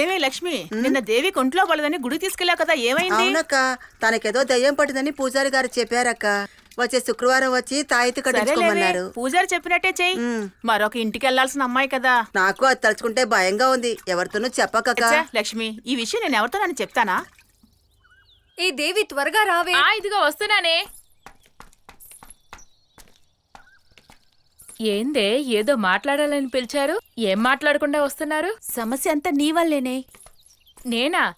ఏమే లక్ష్మి, నిన్న దేవి కొంట్లో పడదని గుడి తీసుకెళ్ళా కదా, ఏమైంది? అవునక్క, తనకేదో దయ్యం పట్టిందని పూజారి గారు చెప్పారక్క. వచ్చే శుక్రవారం వచ్చి తాయితీ కట్టించుకోమన్నారు. పూజారి చెప్పినట్టే చెయ్యి. మరొక ఇంటికి వెళ్లాల్సిన అమ్మాయి కదా. నాకు అది తలుచుకుంటే భయంగా ఉంది. ఎవరితోనూ చెప్పకక్క. లక్ష్మి, ఈ విషయం నేను ఎవరితోనని చెప్తానా? ఏ దేవి, త్వరగా రావే. ఇదిగో వస్తున్నానే. ఏందే, ఏదో మాట్లాడాలని పిలిచారు? ఏం మాట్లాడకుండా వస్తున్నారు? సమస్య అంతా నీ వల్లేనే.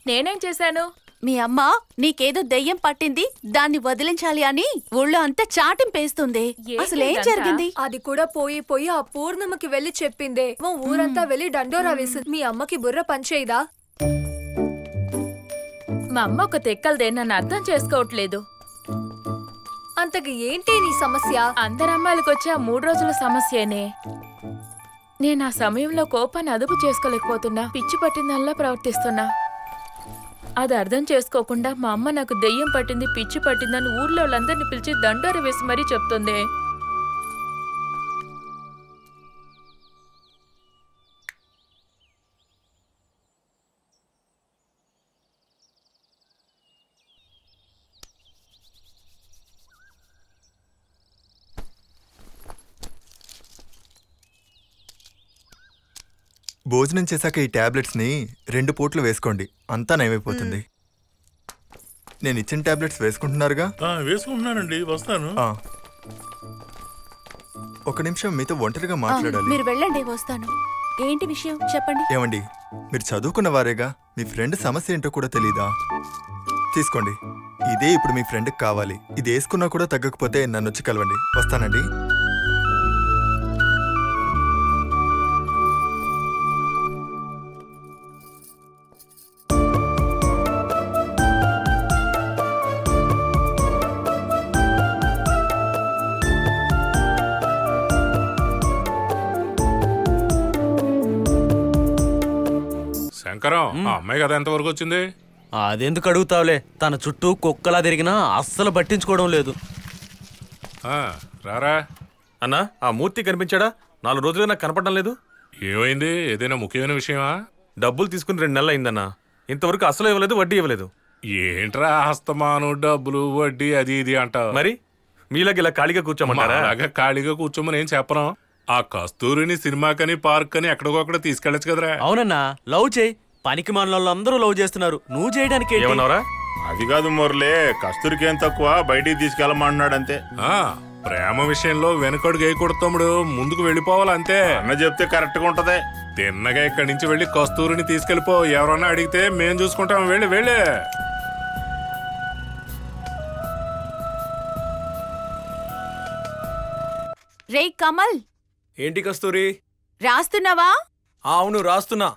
నేనేం చేశాను? మీ అమ్మ నీకేదో దెయ్యం పట్టింది, దాన్ని వదిలించాలి అని ఊళ్ళో అంతా చాటింపేస్తుంది. అసలు ఏం జరిగింది? అది కూడా పోయి ఆ పూర్ణమ్మకి వెళ్లి చెప్పిందే. ఊరంతా వెళ్లి దండోరా వేసింది. మీ అమ్మకి బుర్ర పనిచేయదా? మా అమ్మ ఒక తెక్కలదే, నన్ను అర్థం చేసుకోవట్లేదు. అంతకు ఏంటి నీ సమస్య? అందరు అమ్మాయిలకు వచ్చే ఆ 3 రోజుల సమస్యనే. నేను ఆ సమయంలో కోపాన్ని అదుపు చేసుకోలేకపోతున్నా. పిచ్చి పట్టిందల్లా ప్రవర్తిస్తున్నా. అది అర్థం చేసుకోకుండా మా అమ్మ నాకు దెయ్యం పట్టింది, పిచ్చి పట్టిందని ఊర్లో వాళ్ళందరినీ పిలిచి దండోర వేసి మరీ చెప్తుంది. భోజనం చేశాక ఈ టాబ్లెట్స్ని 2 పూట్లు వేసుకోండి, అంతా నయమైపోతుంది. నేను ఇచ్చిన టాబ్లెట్స్ వేసుకుంటున్నారుగా? వేసుకుంటున్నానండి, వస్తాను. ఒక నిమిషం మీతో ఒంటరిగా మాట్లాడాలి. మీరు వెళ్ళండి, వస్తాను. ఏంటి విషయం చెప్పండి. ఏమండి, మీరు చదువుకున్న వారేగా, మీ ఫ్రెండ్ సమస్య ఏంటో కూడా తెలీదా? తీసుకోండి, ఇదే ఇప్పుడు మీ ఫ్రెండ్కి కావాలి. ఇది వేసుకున్నా కూడా తగ్గకపోతే నన్ను వచ్చి కలవండి. వస్తానండి. శంకరం, ఆ అమ్మాయి కదా ఎంతవరకు వచ్చింది? అదెందుకు అడుగుతావులే, తన చుట్టూ కుక్కలా తిరిగినా అస్సలు పట్టించుకోవడం లేదు. రారా అన్నా, ఆ మూర్తి కనిపించాడా? 4 రోజులుగా నాకు కనపడడం లేదు. ఏమైంది? ఏదైనా ముఖ్యమైన విషయమా? డబ్బులు తీసుకుని 2 నెలలు అయిందన్నా, ఇంతవరకు అసలు ఇవ్వలేదు, వడ్డీ ఇవ్వలేదు. ఏంట్రా హస్తమాను, డబ్బులు, వడ్డీ, అది ఇది అంటావు. మరి మీలాగా ఇలా ఖాళీగా కూర్చోమంటారా? అలాగా ఖాళీగా కూర్చోమని ఏం చెప్పను. ఆ కస్తూరిని సినిమాకని, పార్క్ అని ఎక్కడికొక్కడ తీసుకెళ్ళచ్చు కదరా. అవునన్నా, లవ్ చేయి. పనికి మన అందరూ లవ్ చేస్తున్నారు, నువ్వు చేయడానికి ఏమన్నారా? అది కాదు మురళి, కస్తూరికి ఏం తక్కువ, బయటికి తీసుకెళ్ళమన్నాడు అంతే. ప్రేమ విషయంలో వెనకడుగు వేయకూడదు తమ్ముడు, ముందుకు వెళ్ళిపోవాలి అంతే. అన్న చెప్తే కరెక్ట్ గా ఉంటది. తిన్నగా ఇక్కడి నుంచి వెళ్ళి కస్తూరిని తీసుకెళ్ళిపో. ఎవరన్నా అడిగితే మేం చూసుకుంటాం. వెళ్ళి వెళ్ళి రే కమల్, ఏంటి కస్తూరి? రాస్తున్నావా? అవును, రాస్తున్నా.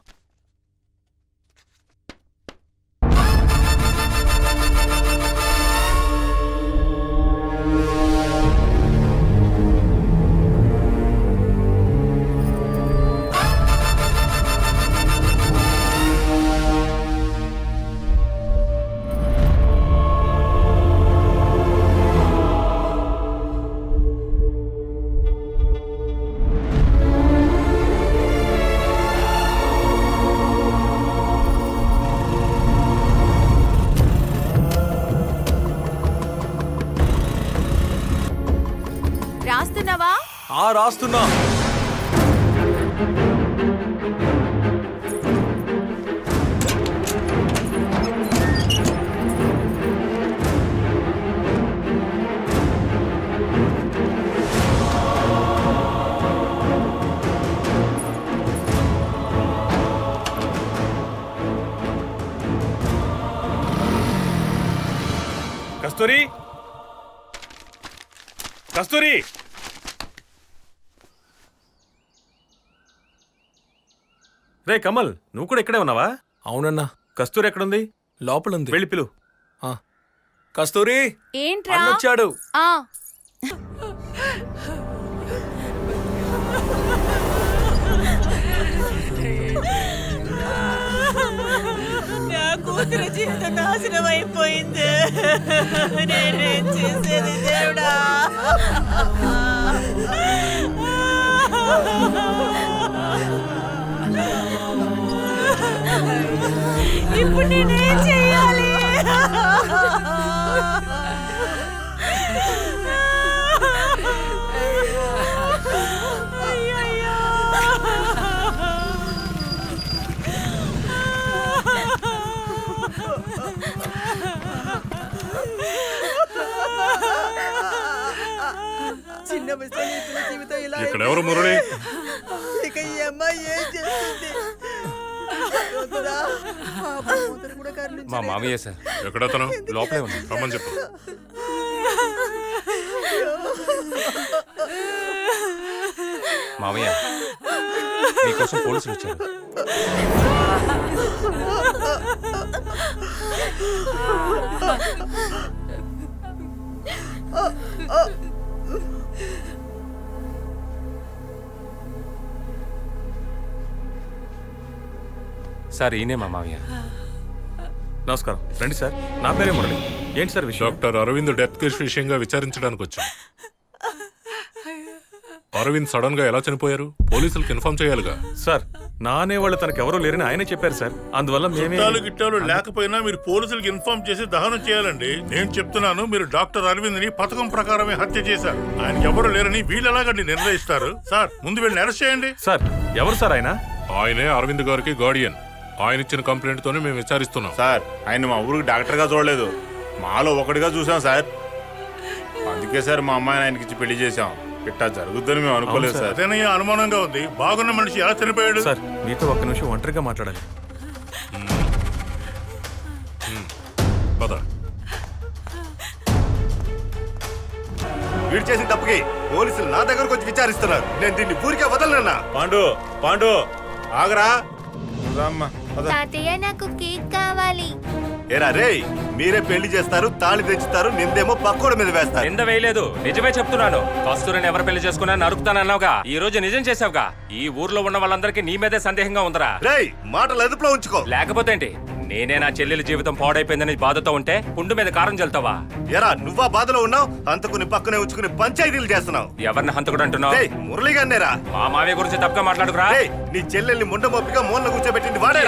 రాస్తున్నావా? రాస్తున్నా. కస్తూరి, కస్తూరి, రే కమల్, నువ్వు కూడా ఇక్కడే ఉన్నావా? అవునన్నా. కస్తూరి ఎక్కడుంది? లోపలుంది, వెళ్ళి పిలు. కస్తూరి, ఏంట్రా? వచ్చాడు. నా కూతురు జీవితం నాశనం అయిపోయింది. నేనేం చేసేది దేవుడా? ఇప్పుడు నేనేం చెయ్యాలి? చిన్న వయసులో ఈ పిల్ల జీవితం ఇలా ఇక్కడెవరు మురళి? ఇక ఈ అమ్మాయి ఏం చేస్తుంది? భగవంతుడా, ఆ భగవంతుడు కూడా కరుణించు. మా మామయ్య సార్ ఎక్కడతను? లోపలే ఉంది. రమ్మని చెప్పు. మామయ్య మీకోసం పోలీసులు వచ్చారు. సార్ ఈయనే మా మామయ్య. నమస్కారం. రండి సార్. నా పేరే మురళి. ఏంటి సార్ విషయం? డాక్టర్ అరవింద్ డెత్ కేసు విషయంగా విచారించడానికి వచ్చాం. అరవింద్ సడన్ గా ఎలా చనిపోయారు? పోలీసులకు ఇన్ఫార్మ్ చేయాలిగా. సార్ నా అనేవాళ్ళు తనకెవరూ లేరని ఆయనే చెప్పారు సార్. అందువల్ల మేమే చుట్టాలు గిట్టాలు లేకపోయినా మీరు పోలీసులకు ఇన్ఫార్మ్ చేసి దహనం చేయాలండి. నేను చెప్తున్నాను, మీరు డాక్టర్ అరవింద్ ని పథకం ప్రకారమే హత్య చేశారు. ఆయనకి ఎవరు లేరని వీళ్ళు ఎలాగండి నిర్ణయిస్తారు? సార్ ముందు వీళ్ళని అరెస్ట్ చేయండి. సార్ ఎవరు సార్ ఆయన? ఆయనే అరవింద్ గారికి గార్డియన్. ఆయన ఇచ్చిన కంప్లైంట్ తోనే మేము విచారిస్తున్నాం. సార్ ఆయన మా ఊరికి డాక్టర్ గా చూడలేదు, మాలో ఒకటిగా చూసాం సార్. అందుకే సార్ మా అమ్మాయిని ఆయనకిచ్చి పెళ్లి చేశాం. ఇట్టా జరుగుద్దని మేము అనుకోలేదు సార్. అదేనయ్య అనుమానంగా ఉంది. బాగున్న మనిషి ఎలా చనిపోయాడు? సార్ మీతో ఒక్క నిమిషం ఒంటరిగా మాట్లాడాలి. పద. వీడు చేసిన తప్పుకి పోలీసులు నా దగ్గరకు వచ్చి విచారిస్తున్నారు. నేను దీన్ని ఊరికే వదలనన్నా. పాండు ఆగరా. రామ్మా, పద. తాతయ్య నాకు కేక్ కావాలి. ఏరా రే, మీరే పెళ్లి చేస్తారు, తాళి తెచ్చుతారు, నిందేమో పక్కోడి మీద వేస్తారు. నింద వేయలేదు, నిజమే చెప్తున్నాను. కస్తూరిని ఎవరు పెళ్లి చేసుకున్నా నరుకుతానన్నావుగా. ఈ రోజు నిజం చేసావుగా. ఈ ఊర్లో ఉన్న వాళ్ళందరికీ నీ మీదే సందేహంగా ఉందరా? రేయ్, మాటలు అదుపులో ఉంచుకో. లేకపోతే ఏంటి? నేనే నా చెల్లెల జీవితం పాడైపోయిందని బాధతో ఉంటే పుండు మీద కారం చల్తావా? ఎరా నువ్వా బాధలో ఉన్నావు, అంతకుని పక్కనే ఉంచుకుని పంచాయతీలు చేస్తున్నావు. ఎవరిని హంతకుడు అంటున్నావు? మురళిగానేరా. మా మావయ్య గురించి తప్పుగా మాట్లాడుకురా. నీ చెల్లెల్ని ముండ మోపిగా మూల కూర్చోబెట్టింది వాడే.